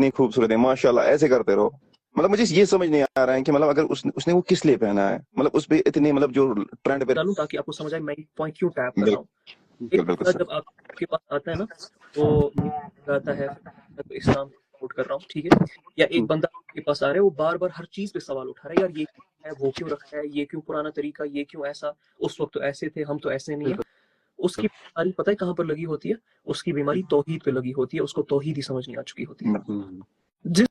کتنی خوبصورت ہے ماشاءاللہ، ایسے کرتے رہو. مطلب مجھے یہ سمجھ نہیں آ رہا ہے کہ مطلب اگر اس نے وہ کس لیے پہنا ہے، مطلب اس پہ اتنی مطلب جو ٹرینڈ پہ. ڈالوں تاکہ آپ کو سمجھ آئے میں پوائنٹ کیوں ٹیپ کر رہا ہوں. بالکل ایک بالکل بندہ سر. جب آپ کے پاس آتا ہے نا وہ آتا ہے اسلام سپورٹ کر رہا ہوں ٹھیک ہے، یا ایک بندہ آپ کے پاس آ رہا ہے وہ بار بار ہر چیز پہ سوال اٹھا رہا ہے، یار یہ کیوں ہے، وہ کیوں رکھا ہے، یہ کیوں پرانا طریقہ، یہ کیوں ایسا، اس وقت تو ایسے تھے، ہم تو ایسے نہیں ہیں. اس کی بیماری پتہ ہے کہاں پر لگی ہوتی ہے؟ اس کی بیماری توحید پہ لگی ہوتی ہے، اس کو توحید ہی سمجھ نہیں آ چکی ہوتی ہے. جس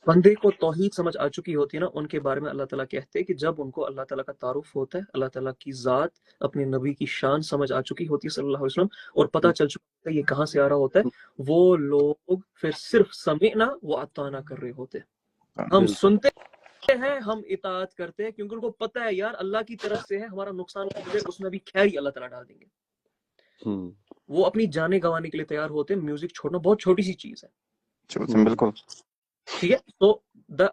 بندے کو توحید سمجھ آ چکی ہوتی ہے نا، ان کے بارے میں اللہ تعالیٰ کہتے ہیں کہ جب ان کو اللہ تعالیٰ کا تعارف ہوتا ہے، اللہ تعالیٰ کی ذات، اپنے نبی کی شان سمجھ آ چکی ہوتی ہے صلی اللہ علیہ وسلم، اور پتہ چل چکا ہوتا ہے یہ کہاں سے آ رہا ہوتا ہے، وہ لوگ پھر صرف سمعنا و اطعنا کر رہے ہوتے ہیں. ہم سنتے ہیں، ہم اطاعت کرتے ہیں، کیونکہ ان کو پتہ ہے یار اللہ کی طرف سے ہے، ہمارا نقصان ہو جائے اس میں بھی خیر ہی اللہ تعالیٰ ڈال دیں گے. وہ اپنی جانیں گنوانے کے لیے تیار ہوتے ہیں. میوزک چھوڑنا بہت چھوٹی سی چیز ہے، بالکل ٹھیک ہے. تو دا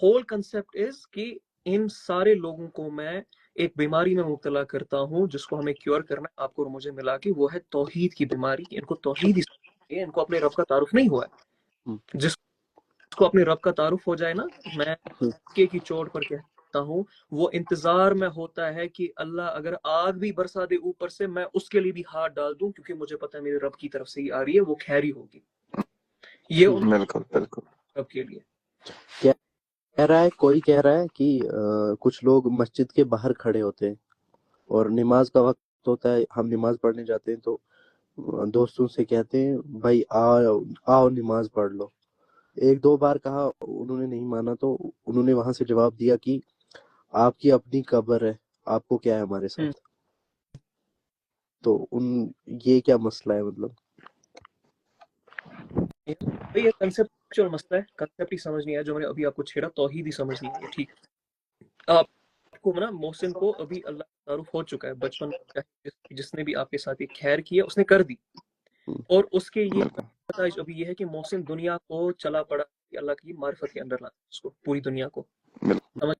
ہول کنسپٹ از کہ ان سارے لوگوں کو میں ایک بیماری میں مبتلا کرتا ہوں جس کو ہمیں کیور کرنا ہے. آپ کو اور مجھے ملا کے وہ ہے توحید کی بیماری. ان کو توحید ہی سمجھے، ان کو اپنے رب کا تعارف نہیں ہوا ہے. جس کو اپنے رب کا تعارف ہو جائے نا، میں کی چوٹ پر کہتا ہوں، وہ انتظار میں ہوتا ہے کہ اللہ اگر آگ بھی برسا دے اوپر سے، میں اس کے لیے بھی ہاتھ ڈال دوں، کیونکہ مجھے پتا ہے میرے رب کی طرف سے ہی آ رہی ہے، وہ خیری ہوگی. یہ ان بالکل بالکل رب کے لیے کہہ رہا ہے، کوئی کہہ رہا ہے کہ کچھ لوگ مسجد کے باہر کھڑے ہوتے ہیں اور نماز کا وقت ہوتا ہے، ہم نماز پڑھنے جاتے ہیں تو دوستوں سے کہتے ہیں بھائی آؤ نماز پڑھ لو. ایک دو بار کہا، انہوں نے نہیں مانا، تو انہوں نے وہاں سے جواب دیا کہ آپ کی اپنی قبر ہے، آپ کو کیا ہے ہمارے ساتھ. تو یہ کیا مسئلہ ہے؟ مطلب یہ کنسپچوئل مسئلہ ہے، کنسپٹ ہی سمجھ نہیں آیا جو میں نے ابھی آپ کو چھیڑا، توحید ہی سمجھ نہیں آئی. ٹھیک، آپ کو نا محسن کو ابھی اللہ کا تعارف ہو چکا ہے بچپن میں، جس نے بھی آپ کے ساتھ یہ خیر کی ہے اس نے کر دی، اور اس کے یہ نتائج ابھی یہ ہے کہ محسن دنیا کو چلا پڑا کہ اللہ کی معرفت کے اندر لانا اس کو، پوری دنیا کو. سمجھ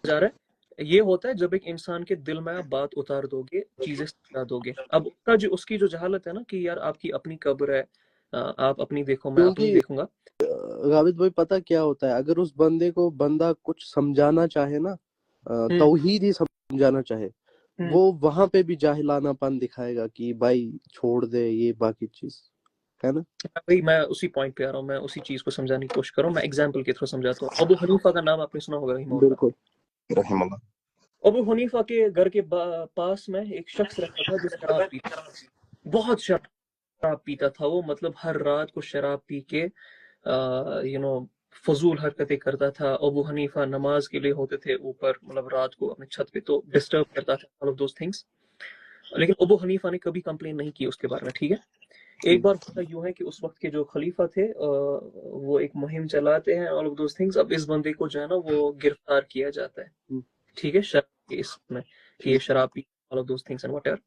آ رہا ہے؟ یہ ہوتا ہے جب ایک انسان کے دل میں آپ بات اتار دو گے، چیزیں سمجھا دو گے. اب اس کی جو جہالت ہے نا کہ یار آپ کی اپنی قبر ہے، آپ اپنی دیکھو میں اپنی دیکھوں گا. غابت بھائی پتہ کیا ہوتا ہے، اگر اس بندے کو بندہ کچھ سمجھانا چاہے نا، توحید ہی سمجھانا چاہے، وہ وہاں پہ بھی جاہلانہ پن دکھائے گا کہ بھائی چھوڑ دے یہ باقی چیز ہے نا. بھائی میں اسی پوائنٹ پہ آ رہا ہوں، میں اسی چیز کو سمجھانے کی کوشش کر رہا ہوں. میں ایگزامپل کے تھرو سمجھاتا ہوں. ابو حنیفہ کا نام آپ نے سنا ہوگا، رحمہ اللہ. بالکل رحم اللہ. ابو حنیفہ کے گھر کے پاس میں ایک شخص رہتا تھا جو شراب پیتا تھا، بہت شراب پیتا تھا وہ، مطلب ہر رات کو شراب پی کے فضول حرکتیں کرتا تھا. ابو حنیفہ نماز کے لیے ہوتے تھے اوپر، مطلب رات کو اپنے چھت پہ، تو ڈسٹرب کرتا تھا all of those things. لیکن ابو حنیفہ نے کبھی کمپلین نہیں کی اس کے بارے میں. ٹھیک ہے، ایک بار ہوتا یوں ہے کہ اس وقت کے جو خلیفہ تھے وہ ایک مہم چلاتے ہیں all of those things. اب اس بندے کو جو ہے نا وہ گرفتار کیا جاتا ہے، ٹھیک ہے، شراب کے اس میں کہ یہ شراب پی all of those things and whatever.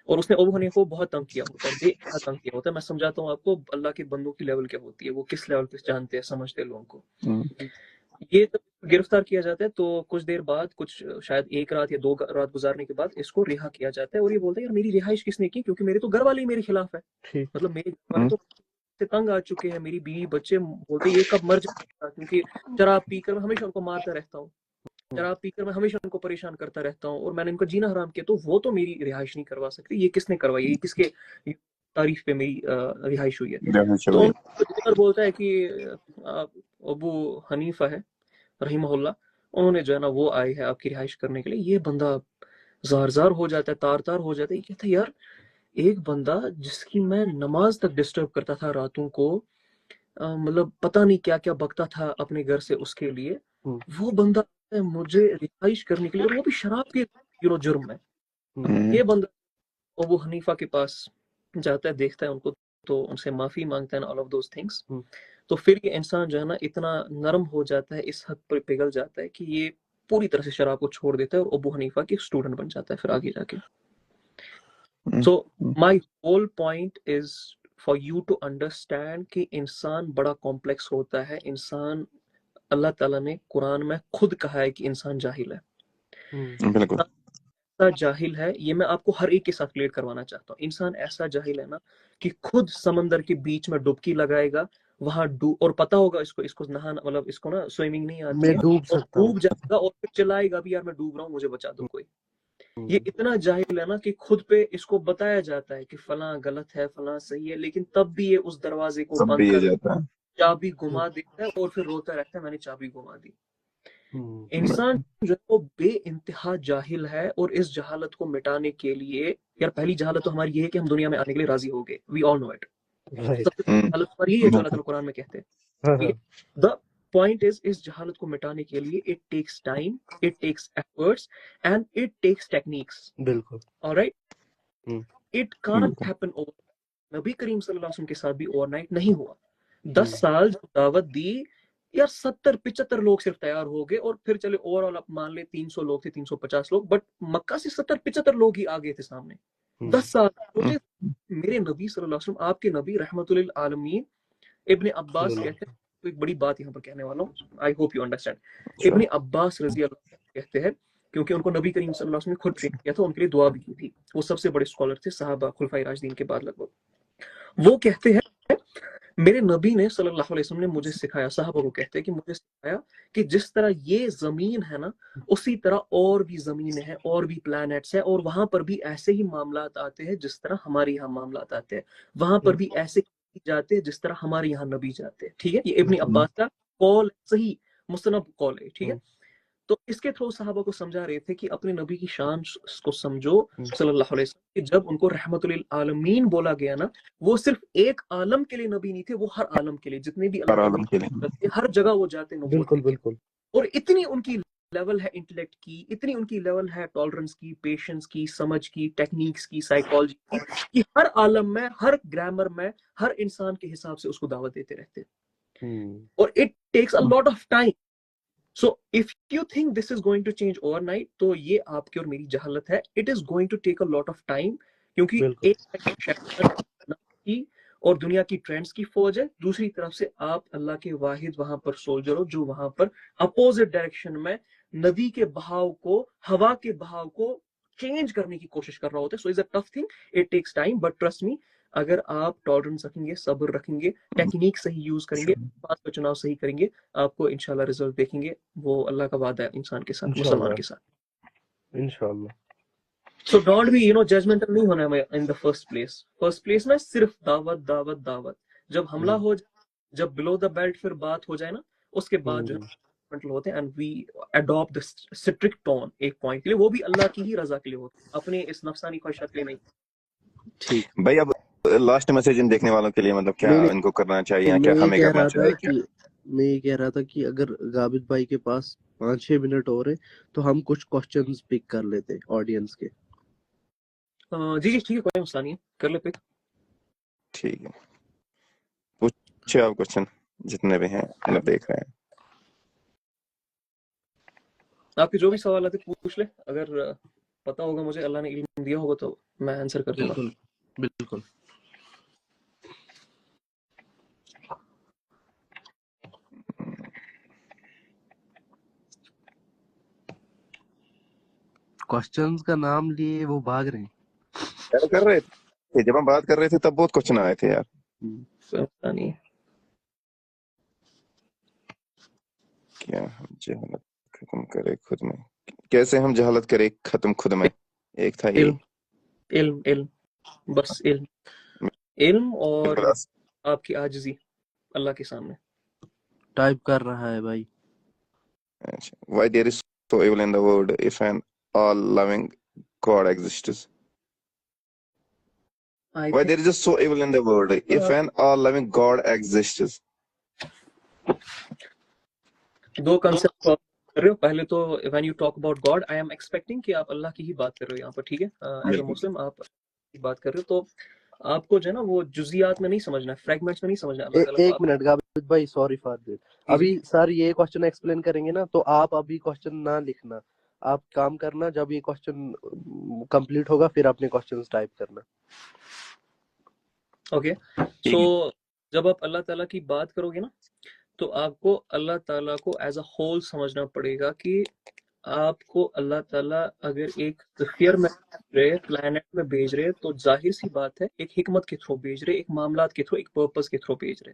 اور اس نے ابو حنیفہ کو بہت تنگ کیا ہوتا ہے، بے انتہا تنگ کیا ہوتا ہے. میں سمجھاتا ہوں آپ کو اللہ کے بندوں کی لیول کیا ہوتی ہے، وہ کس لیول پہ جانتے ہیں، سمجھتے ہیں لوگوں کو. یہ جب گرفتار کیا جاتا ہے تو کچھ دیر بعد، کچھ شاید ایک رات یا 2 رات گزارنے کے بعد اس کو رہا کیا جاتا ہے. اور یہ بولتا ہے یار میری رہائش کس نے کی، کیونکہ میرے تو گھر والے ہی میرے خلاف ہے، مطلب میرے گھر والے تو سے تنگ آ چکے ہیں، میری بیوی بچے بولتے یہ کب مر جائے گا، کیونکہ شراب پی کر میں ہمیشہ ان کو مارتا رہتا ہوں، شراب پی کر میں ہمیشہ ان کو پریشان کرتا رہتا ہوں، اور میں نے ان کا جینا حرام کیا، تو وہ تو میری رہائش نہیں کروا سکتی. یہ کس نے کروائی، یہ کس کے تعریف پہ میری رہائش ہوئی ہے. تو ان کو بولتا ہے کہ ابو حنیفہ ہے رحمہ اللہ، انہوں نے جو ہے نا وہ آئے ہیں آپ کی رہائش کرنے کے لیے. یہ بندہ زار زار ہو جاتا ہے، تار تار ہو جاتا ہے. یہ کہتا ہے یار ایک بندہ جس کی میں نماز تک ڈسٹرب کرتا تھا راتوں کو، مطلب پتہ نہیں کیا کیا بکتا تھا اپنے گھر سے اس کے لیے، وہ بندہ مجھے رہائش کرنے کے لیے، اور وہ بھی شراب کے جرم میں. یہ بندہ ابو حنیفہ کے پاس جاتا ہے، دیکھتا ہے ان کو، تو ان سے معافی مانگتا ہے all of those things. تو پھر یہ انسان جو ہے نا اتنا نرم ہو جاتا ہے، اس حد پر پگھل جاتا ہے کہ یہ پوری طرح سے شراب کو چھوڑ دیتا ہے اور ابو حنیفہ کی اسٹوڈنٹ بن جاتا ہے پھر آگے جا کے. So my whole point is for you to understand کہ انسان بڑا کمپلیکس ہوتا ہے. انسان، اللہ تعالیٰ نے قرآن میں خود کہا ہے کہ انسان جاہل ہے. بالکل ایسا جاہل ہے، یہ میں آپ کو ہر ایک کے ساتھ کلیئر کروانا چاہتا ہوں. انسان ایسا جاہل ہے نا کہ خود سمندر کے بیچ میں ڈبکی لگائے گا، وہاں اور پتا ہوگا اس کو نہانا مطلب اس کو نا سوئمنگ نہیں آتی میں ہے ڈوب اور سکتا ہوں. ڈوب جائے گا اور پھر چلائے گا بھی یار میں ڈوب رہا ہوں مجھے بچا دو کوئی. یہ اتنا جاہل ہے نا کہ خود پہ اس کو بتایا جاتا ہے کہ فلاں غلط ہے فلاں صحیح ہے لیکن تب بھی یہ اس دروازے کو سب بند بھی یہ کر جاتا ہے. چابی گما دیتا ہے اور پھر روتا رہتا ہے میں نے چابی گما دی. ہوں. انسان جو ہے وہ بے انتہا جاہل ہے اور اس جہالت کو مٹانے کے لیے یار پہلی جہالت تو ہماری یہ ہے کہ ہم دنیا میں آنے کے لیے راضی ہو گئے. وی آل نو اٹ. رائٹ. سب سے بڑی جہالت ہماری یہی ہے جو اللہ تعالیٰ قرآن میں کہتے ہیں. ہاں ٹھیک ہے. دا پوائنٹ از اس جہالت کو مٹانے کے لیے it takes time, it takes efforts and it takes techniques. بالکل. آلرائٹ. ہوں. It can't happen over. نبی کریم صلی اللہ علیہ وسلم کے ساتھ بھی اوور نائٹ نہیں ہوا. 10 سال جب دعوت دی یار 70-75 لوگ صرف تیار ہو گئے اور پھر چلے اوور آل آپ مان لے 300 لوگ تھے 350 لوگ بٹ مکہ سے 70-75 لوگ ہی آگے تھے سامنے. 10 سال سوچے میرے نبی صلی اللہ علیہ وسلم آپ کے نبی رحمت للعالمین. ابن عباس کہتے ہیں تو ایک بڑی بات یہاں پر کہنے والا ہوں, آئی ہوپ یو انڈرسٹینڈ. ابن عباس رضی اللہ عنہ کہتے ہیں کیونکہ ان کو نبی کریم صلی اللہ علیہ وسلم نے خود ٹرین کیا تھا, ان کے لیے دعا بھی کی تھی. وہ سب سے بڑے اسکالر تھے صحابہ خلفائے راشدین کے بعد لگ بھگ. وہ کہتے ہیں میرے نبی نے صلی اللہ علیہ وسلم نے مجھے سکھایا, صحابہ کو کہتے ہیں کہ مجھے سکھایا کہ جس طرح یہ زمین ہے نا اسی طرح اور بھی زمین ہے اور بھی پلانٹس ہے اور وہاں پر بھی ایسے ہی معاملات آتے ہیں جس طرح ہمارے یہاں معاملات آتے ہیں. وہاں پر بھی ایسے جاتے ہیں جس طرح ہمارے یہاں نبی جاتے ہیں. ٹھیک ہے. یہ ابن عباس کا قول صحیح مستند قول ہے. ٹھیک ہے. تو اس کے تھرو صحابہ کو سمجھا رہے تھے کہ اپنے نبی کی شان کو سمجھو صلی اللہ علیہ وسلم کہ جب ان کو رحمت للعالمین بولا گیا نا وہ صرف ایک عالم کے لیے نبی نہیں تھے, وہ ہر عالم کے لیے جتنے بھی اللہ عالم کے کے لیے. نبی ہر جگہ وہ جاتے نبوت بالکل لے کے. بالکل. اور اتنی ان کی لیول ہے انٹلیکٹ کی, اتنی ان کی لیول ہے ٹالرنس کی, پیشنس کی, سمجھ کی, ٹیکنیکس کی, سائیکالوجی کی کہ ہر عالم میں ہر گرامر میں ہر انسان کے حساب سے اس کو دعوت دیتے رہتے. اور it takes a lot of time. So if you think this is going to change overnight تو یہ آپ کی اور میری جہالت ہے. It is going to take a lot of time کیونکہ ایک اور دنیا کی ٹرینڈز کی فوج ہے, دوسری طرف سے آپ اللہ کے واحد وہاں پر سولجر ہو جو وہاں پر اپوزٹ ڈائریکشن میں ندی کے بہاؤ کو ہوا کے بہاؤ کو چینج کرنے کی کوشش کر رہا ہوتا ہے. So it's a tough thing, it takes time but trust me اگر آپ ٹالرنس رکھیں گے, صبر رکھیں گے, ٹیکنیک صحیح یوز کریں گے, بات کا چناؤ صحیح کریں گے, آپ کو انشاءاللہ رزلٹ دیکھیں گے. وہ اللہ کا وعدہ ہے انسان کے ساتھ, مسلمان کے ساتھ. انشاءاللہ. سو ڈونٹ بی ججمنٹل نہیں ہونا ہے ان دا فرسٹ پلیس میں صرف دعوت دعوت دعوت. جب حملہ ہو جائے, جب بلو دا بیلٹ پھر بات ہو جائے نا اس کے بعد جو ہے ہوتے ہیں and we adapt the strict tone ایک پوائنٹ کے لیے, وہ بھی اللہ کی ہی رضا کے لیے ہوتے ہیں, اپنے اس نفسانی خواہشات کے لیے نہیں. ٹھیک بھائی اب لاسٹ میسج ان دیکھنے والوں کے لیے مطلب کیا ان کو کرنا چاہیے, کیا ہمیں کرنا چاہیے؟ میں یہ کہہ رہا تھا کہ اگر غابت بھائی کے پاس 5-6 منٹ اور ہے تو ہم کچھ کوسچنز پک کر لیتے آڈینس کے. جی جی ٹھیک ہے, کوئی مسئلہ نہیں ہے, کر لے پک. ٹھیک ہے, پوچھے آپ کوشچن جتنے بھی ہیں مطلب دیکھ رہے ہیں. آپ کے جو بھی سوالات ہیں پوچھ لے, اگر پتا ہوگا مجھے اللہ نے علم دیا ہوگا تو میں آنسر کر دوں گا. بالکل. کوسچنز کا نام لیے وہ بھاگ رہے ہیں. کر رہے تھے جب ہم بات کر رہے تھے تب بہت کوشچن آئے تھے یار. پتا نہیں کیا ہم جہالت ختم کرے خود میں, کیسے ہم جہالت کرے ختم خود میں. ایک تھا علم علم علم بس علم اور آپ کی عاجزی اللہ کے سامنے. ٹائپ کر رہا ہے بھائی. Why there is so evil in the world if an all-loving God exists? Why there is just so evil in the world if an all-loving God exists? دو کنسپٹ کر رہے ہو. پہلے تو when you talk about God I am expecting کہ آپ اللہ کی ہی بات کر رہے ہو یہاں پر. ٹھیک ہے, ایز اے مسلم آپ بات کر رہے ہو تو آپ کو جو ہے نا وہ جزیات میں نہیں سمجھنا ہے, فریگمنٹس میں نہیں سمجھنا ہے. ایک منٹ غابت بھائی, سوری فار دیٹ. ابھی سر یہ کوسچن ایکسپلین کریں گے نا تو آپ ابھی کوسچن نہ لکھنا, آپ کام کرنا, جب یہ کوسچن کمپلیٹ ہوگا پھر اپنے کوسچنز ٹائپ کرنا. اوکے, سو جب آپ اللہ تعالیٰ کی بات کرو گے نا تو آپ کو اللہ تعالیٰ کو ایز اے ہول سمجھنا پڑے گا کہ آپ کو اللہ تعالیٰ اگر ایک سفیر میں پلانٹ میں بھیج رہے تو ظاہر سی بات ہے ایک حکمت کے تھرو بھیج رہے, ایک معاملات کے تھرو, ایک پرپس کے تھرو بھیج رہے.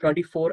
24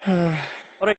Alright.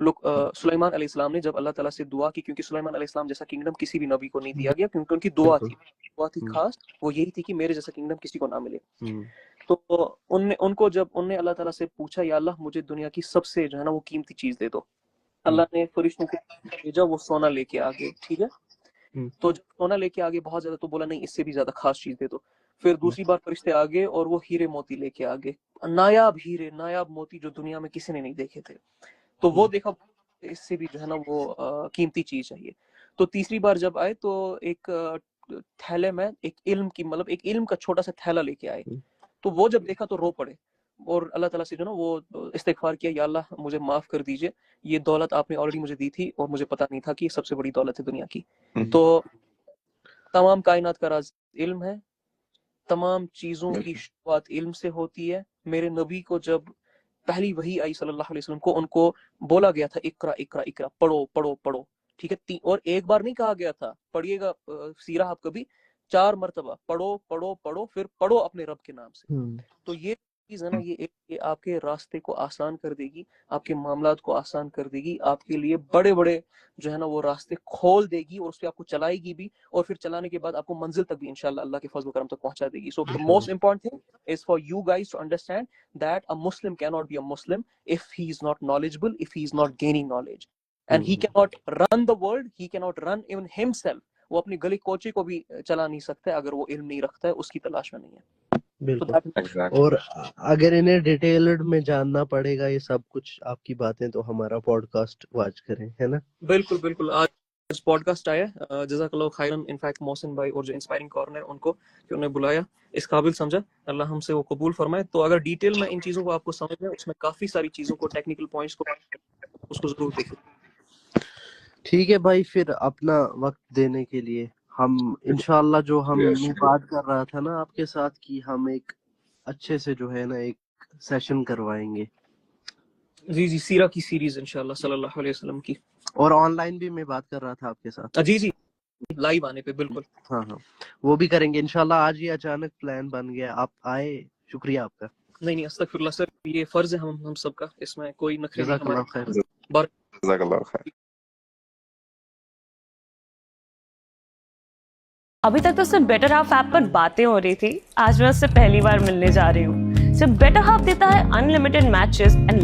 لوگ سلیمان علیہ السلام نے جب اللہ تعالیٰ سے دعا کی، کیونکہ سلیمان علیہ السلام جیسا کنگڈم کسی بھی نبی کو نہیں دیا گیا، کیونکہ ان کی دعا تھی خاص، وہ یہی تھی کہ میرے جیسا کنگڈم کسی کو نہ ملے. تو ان کو جب ان نے اللہ تعالیٰ سے پوچھا یا اللہ مجھے دنیا کی سب سے جو ہے نا وہ قیمتی چیز دے دو، اللہ نے فرشتوں کو بھیجا، وہ سونا لے کے آگے. ٹھیک ہے، تو جب سونا لے کے آگے بہت زیادہ، تو بولا نہیں اس سے بھی زیادہ خاص چیز دے دو. پھر دوسری بار فرشتے آگے اور وہ ہیرے موتی لے کے آگے، نایاب ہیرے نایاب موتی جو دنیا میں کسی نے نہیں دیکھے تھے. تو وہ دیکھا اس سے بھی جو ہے نا وہ قیمتی چیز چاہیے. تو تیسری بار جب آئے تو ایک تھیلے میں ایک علم کی مطلب ایک علم کا چھوٹا سا تھیلا لے کے آئے. تو وہ جب دیکھا تو رو پڑے اور اللہ تعالیٰ سے جو نا وہ استغفار کیا، یا اللہ مجھے معاف کر دیجئے، یہ دولت آپ نے آلریڈی مجھے دی تھی اور مجھے پتا نہیں تھا کہ یہ سب سے بڑی دولت ہے دنیا کی. تو تمام کائنات کا راز علم ہے، تمام چیزوں کی شروعات علم سے ہوتی ہے. میرے نبی کو جب پہلی وحی آئی صلی اللہ علیہ وسلم کو، ان کو بولا گیا تھا اقرا اقرا اقرا، پڑھو پڑھو پڑھو. ٹھیک ہے، اور ایک بار نہیں کہا گیا تھا، پڑھیے گا سیرہ آپ کبھی 4 مرتبہ پڑھو پڑھو پڑھو، پھر پڑھو اپنے رب کے نام سے. تو یہ چیز ہے نا یہ آپ کے راستے کو آسان کر دے گی، آپ کے معاملات کو آسان کر دے گی، آپ کے لیے بڑے بڑے جو ہے نا وہ راستے کھول دے گی، اور اس پہ آپ کو چلائے گی بھی، اور پھر چلانے کے بعد آپ کو منزل تک بھی انشاءاللہ اللہ کے فضل و کرم تک پہنچا دے گی. سو the most important thing is for you guys to understand that a Muslim cannot be a Muslim if he is not knowledgeable, if he is not gaining knowledge, and he cannot run the world, he cannot run even himself. وہ اپنی گلی کوچے کو بھی چلا نہیں سکتا اگر وہ علم نہیں رکھتا ہے، اس کی تلاش میں نہیں ہے. بالکل. اور اگر انہیں ڈیٹیلڈ میں جاننا پڑے گا یہ سب کچھ آپ کی باتیں، تو ہمارا پوڈ کاسٹ واچ کریں، ہے نا؟ بالکل بالکل. آج پوڈ کاسٹ آیا، جزاک اللہ خیرن. انفیکٹ محسن بھائی اور جو انسپائرنگ کارنر ان کو کہ انہیں بلایا، اس قابل سمجھا، اللہ ہم سے وہ قبول فرمائے. تو اگر ڈیٹیل میں ان چیزوں کو آپ کو سمجھ میں، اس میں کافی ساری چیزوں کو، ٹیکنیکل پوائنٹس کو، اس کو ضرور دیکھیں. ٹھیک ہے بھائی، پھر اپنا وقت دینے کے لیے ہم انشاءاللہ جو ہم نے بات کر رہا تھا نا آپ کے ساتھ، کہ ہم ایک اچھے سے جو ہے نا ایک سیشن کروائیں گے. جی جی، سیرہ کی سیریز انشاءاللہ صلی اللہ علیہ وسلم کی. اور آن لائن بھی میں بات کر رہا تھا آپ کے ساتھ. جی جی، لائیو آنے پہ بالکل. ہاں وہ بھی کریں گے انشاءاللہ. آج یہ اچانک پلان بن گیا، آپ آئے، شکریہ آپ کا. نہیں استغفر اللہ سر، یہ فرض ہے ہم سب کا، اس میں کوئی نخرے نہیں. جزاک اللہ خیر. جزاک اللہ خیر. ابھی تک تو صرف بیٹر ہاف ایپ پر باتیں ہو رہی تھی، آج میں اس سے پہلی بار ملنے جا رہی ہوں. صرف بیٹر ہاف دیتا ہے انلمیٹڈ میچز اینڈ